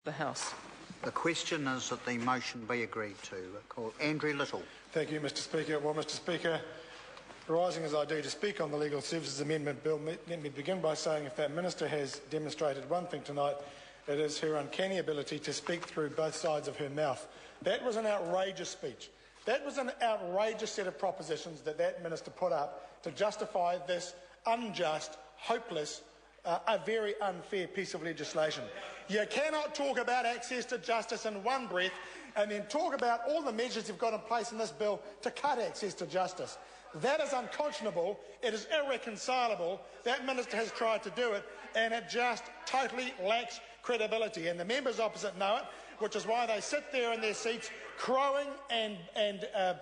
The House. The question is that the motion be agreed to. Call Andrew Little. Thank you, Mr Speaker. Well, Mr Speaker, rising as I do to speak on the Legal Services Amendment Bill, let me begin by saying if that Minister has demonstrated one thing tonight, it is her uncanny ability to speak through both sides of her mouth. That was an outrageous speech. That was an outrageous set of propositions that Minister put up to justify this unjust, hopeless, a very unfair piece of legislation. You cannot talk about access to justice in one breath and then talk about all the measures you've got in place in this bill to cut access to justice. That is unconscionable, it is irreconcilable. That Minister has tried to do it and it just totally lacks credibility. And the members opposite know it, which is why they sit there in their seats crowing and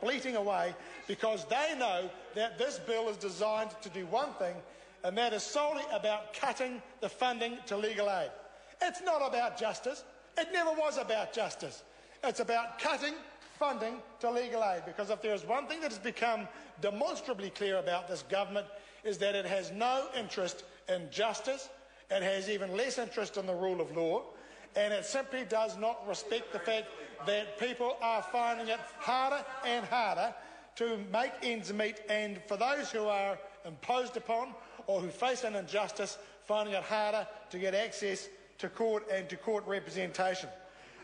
bleating away, because they know that this bill is designed to do one thing, and that is solely about cutting the funding to legal aid. It's not about justice. It never was about justice. It's about cutting funding to legal aid, because if there is one thing that has become demonstrably clear about this government is that it has no interest in justice, it has even less interest in the rule of law, and it simply does not respect the fact that people are finding it harder and harder to make ends meet, and for those who are imposed upon or who face an injustice, finding it harder to get access to court and to court representation.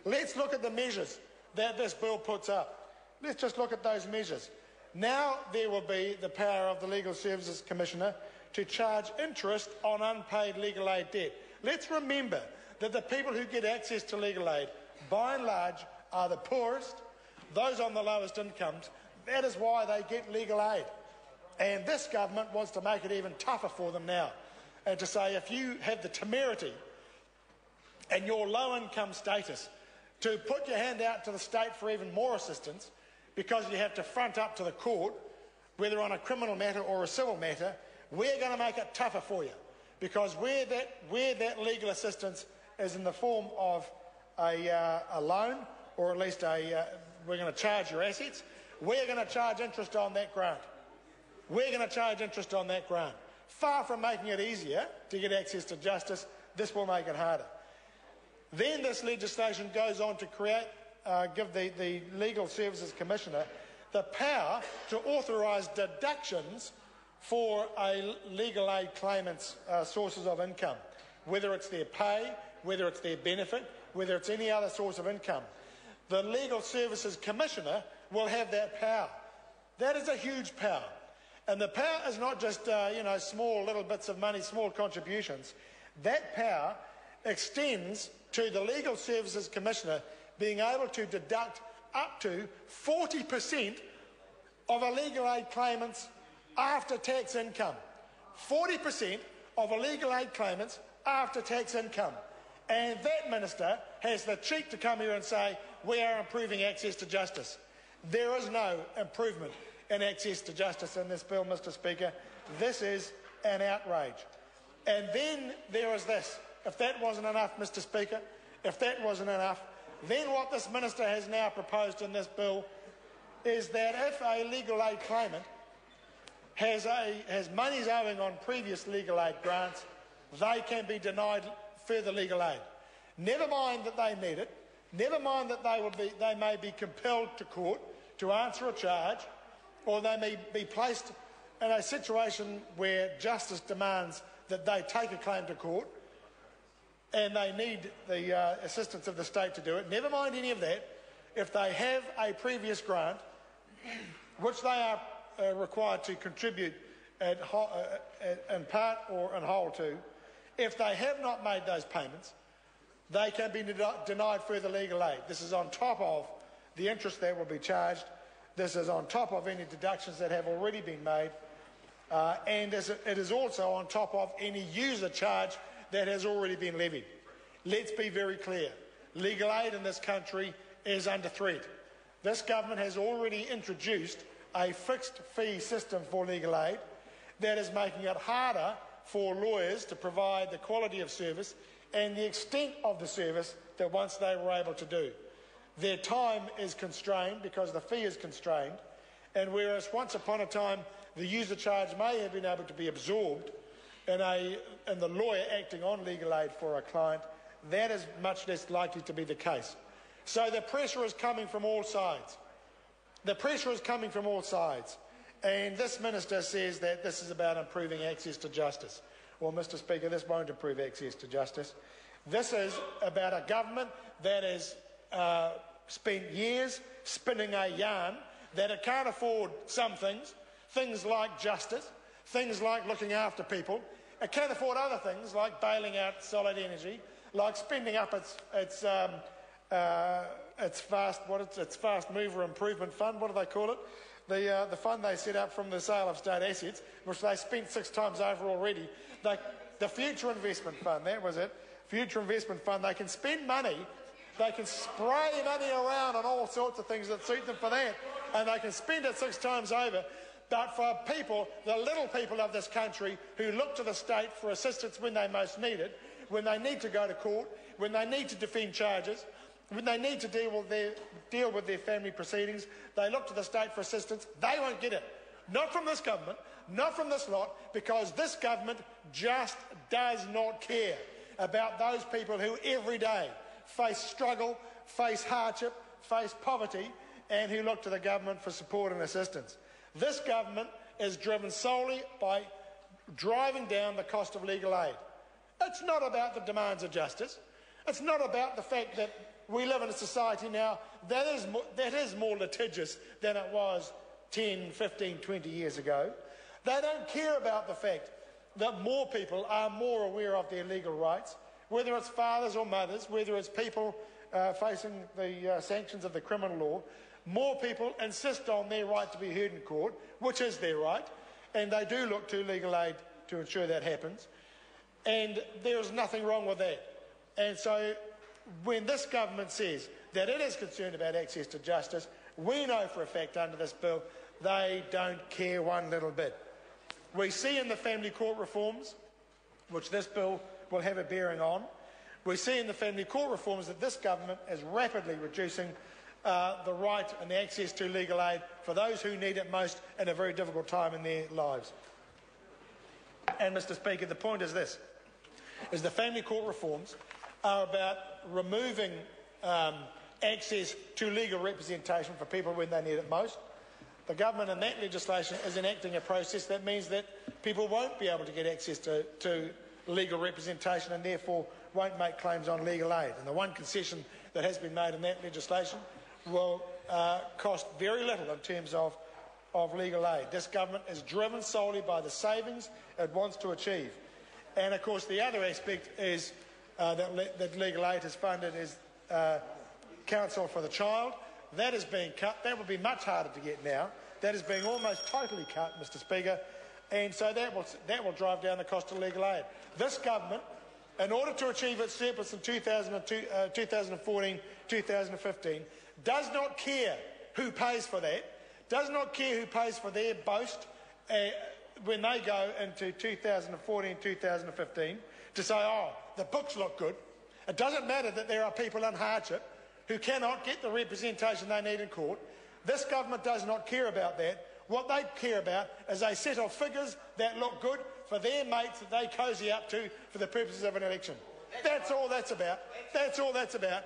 Let's look at the measures that this bill puts up. Let's just look at those measures. Now there will be the power of the Legal Services Commissioner to charge interest on unpaid legal aid debt. Let's remember that the people who get access to legal aid, by and large, are the poorest, those on the lowest incomes. That is why they get legal aid. And this government wants to make it even tougher for them now, and to say if you have the temerity and your low-income status to put your hand out to the state for even more assistance because you have to front up to the court, whether on a criminal matter or a civil matter, we're going to make it tougher for you, because where that legal assistance is in the form of a loan, or at least we're going to charge your assets, we're going to charge interest on that grant. We're going to charge interest on that grant. Far from making it easier to get access to justice, this will make it harder. Then this legislation goes on to give the Legal Services Commissioner the power to authorise deductions for a legal aid claimant's sources of income, whether it's their pay, whether it's their benefit, whether it's any other source of income. The Legal Services Commissioner will have that power. That is a huge power. And the power is not just small little bits of money, small contributions. That power extends to the Legal Services Commissioner being able to deduct up to 40% of a legal aid claimant's after-tax income. 40% of a legal aid claimant's after-tax income. And that Minister has the cheek to come here and say, we are improving access to justice. There is no improvement in access to justice in this bill, Mr Speaker. This is an outrage. And then there is this. If that wasn't enough, Mr Speaker, if that wasn't enough, then what this Minister has now proposed in this bill is that if a legal aid claimant has monies owing on previous legal aid grants, they can be denied further legal aid. Never mind that they need it, never mind that they may be compelled to court to answer a charge, or they may be placed in a situation where justice demands that they take a claim to court and they need the assistance of the state to do it. Never mind any of that. If they have a previous grant, which they are required to contribute in part or in whole to, if they have not made those payments, they can be denied further legal aid. This is on top of the interest that will be charged. This is on top of any deductions that have already been made, and it is also on top of any user charge that has already been levied. Let's be very clear. Legal aid in this country is under threat. This government has already introduced a fixed fee system for legal aid that is making it harder for lawyers to provide the quality of service and the extent of the service that once they were able to do. Their time is constrained because the fee is constrained, and whereas once upon a time the user charge may have been able to be absorbed in the lawyer acting on legal aid for a client, that is much less likely to be the case. So the pressure is coming from all sides. The pressure is coming from all sides. And this minister says that this is about improving access to justice. Well, Mr. Speaker, this won't improve access to justice. This is about a government that has spent years spinning a yarn that it can't afford some things, things like justice, things like looking after people. It can't afford other things like bailing out Solid Energy, like spending up its fast mover improvement fund. What do they call it? The fund they set up from the sale of state assets, which they spent 6 times over already. The Future Investment Fund, that was it. Future Investment Fund. They can spend money. They can spray money around on all sorts of things that suit them for that, and they can spend it 6 times over. But for people, the little people of this country who look to the state for assistance when they most need it, when they need to go to court, when they need to defend charges, when they need to deal with their family proceedings, they look to the state for assistance. They won't get it. Not from this government, not from this lot, because this government just does not care about those people who every day face struggle, face hardship, face poverty, and who look to the government for support and assistance. This government is driven solely by driving down the cost of legal aid. It's not about the demands of justice. It's not about the fact that we live in a society now that is more litigious than it was 10, 15, 20 years ago. They don't care about the fact that more people are more aware of their legal rights, whether it's fathers or mothers, whether it's people facing the sanctions of the criminal law. More people insist on their right to be heard in court, which is their right, and they do look to legal aid to ensure that happens. And there is nothing wrong with that. And so when this government says that it is concerned about access to justice, we know for a fact under this bill they don't care one little bit. We see in the family court reforms, which this bill will have a bearing on, we see in the family court reforms that this government is rapidly reducing the right and the access to legal aid for those who need it most in a very difficult time in their lives. And, Mr. Speaker, the point is this, is the family court reforms are about removing access to legal representation for people when they need it most. The government in that legislation is enacting a process that means that people won't be able to get access to legal representation and therefore won't make claims on legal aid. And the one concession that has been made in that legislation will cost very little in terms of legal aid. This government is driven solely by the savings it wants to achieve. And of course the other aspect is that legal aid is funded is counsel for the child. That is being cut. That will be much harder to get now. That is being almost totally cut, Mr. Speaker. And so that will drive down the cost of legal aid. This government, in order to achieve its surplus in 2014, 2015, does not care who pays for that, does not care who pays for their boast when they go into 2014, 2015 to say, oh, the books look good. It doesn't matter that there are people in hardship who cannot get the representation they need in court. This government does not care about that. What they care about is a set of figures that look good for their mates that they cosy up to for the purposes of an election. That's all that's about. That's all that's about.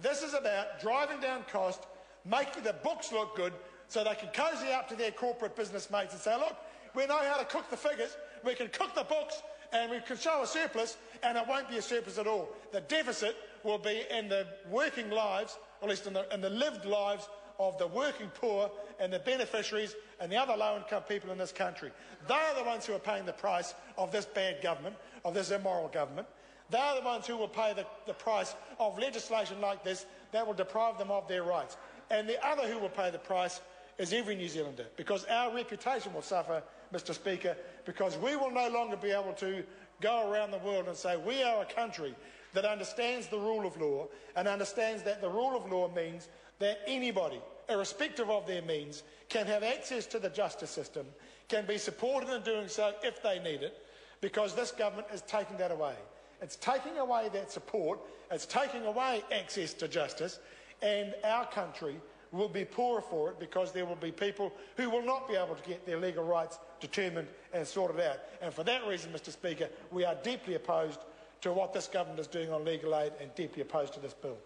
This is about driving down cost, making the books look good so they can cosy up to their corporate business mates and say, look, we know how to cook the figures, we can cook the books, and we can show a surplus, and it won't be a surplus at all. The deficit will be in the working lives, or at least in the lived lives of the working poor and the beneficiaries and the other low-income people in this country. They are the ones who are paying the price of this bad government, of this immoral government. They are the ones who will pay the price of legislation like this that will deprive them of their rights. And the other who will pay the price is every New Zealander, because our reputation will suffer, Mr. Speaker, because we will no longer be able to go around the world and say we are a country that understands the rule of law and understands that the rule of law means that anybody, irrespective of their means, can have access to the justice system, can be supported in doing so if they need it, because this government is taking that away. It's taking away that support, it's taking away access to justice, and our country will be poorer for it because there will be people who will not be able to get their legal rights determined and sorted out. And for that reason, Mr. Speaker, we are deeply opposed to what this government is doing on legal aid and deeply opposed to this bill.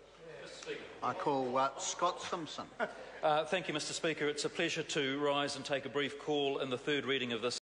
I call Scott Simpson. Thank you, Mr Speaker. It's a pleasure to rise and take a brief call in the third reading of this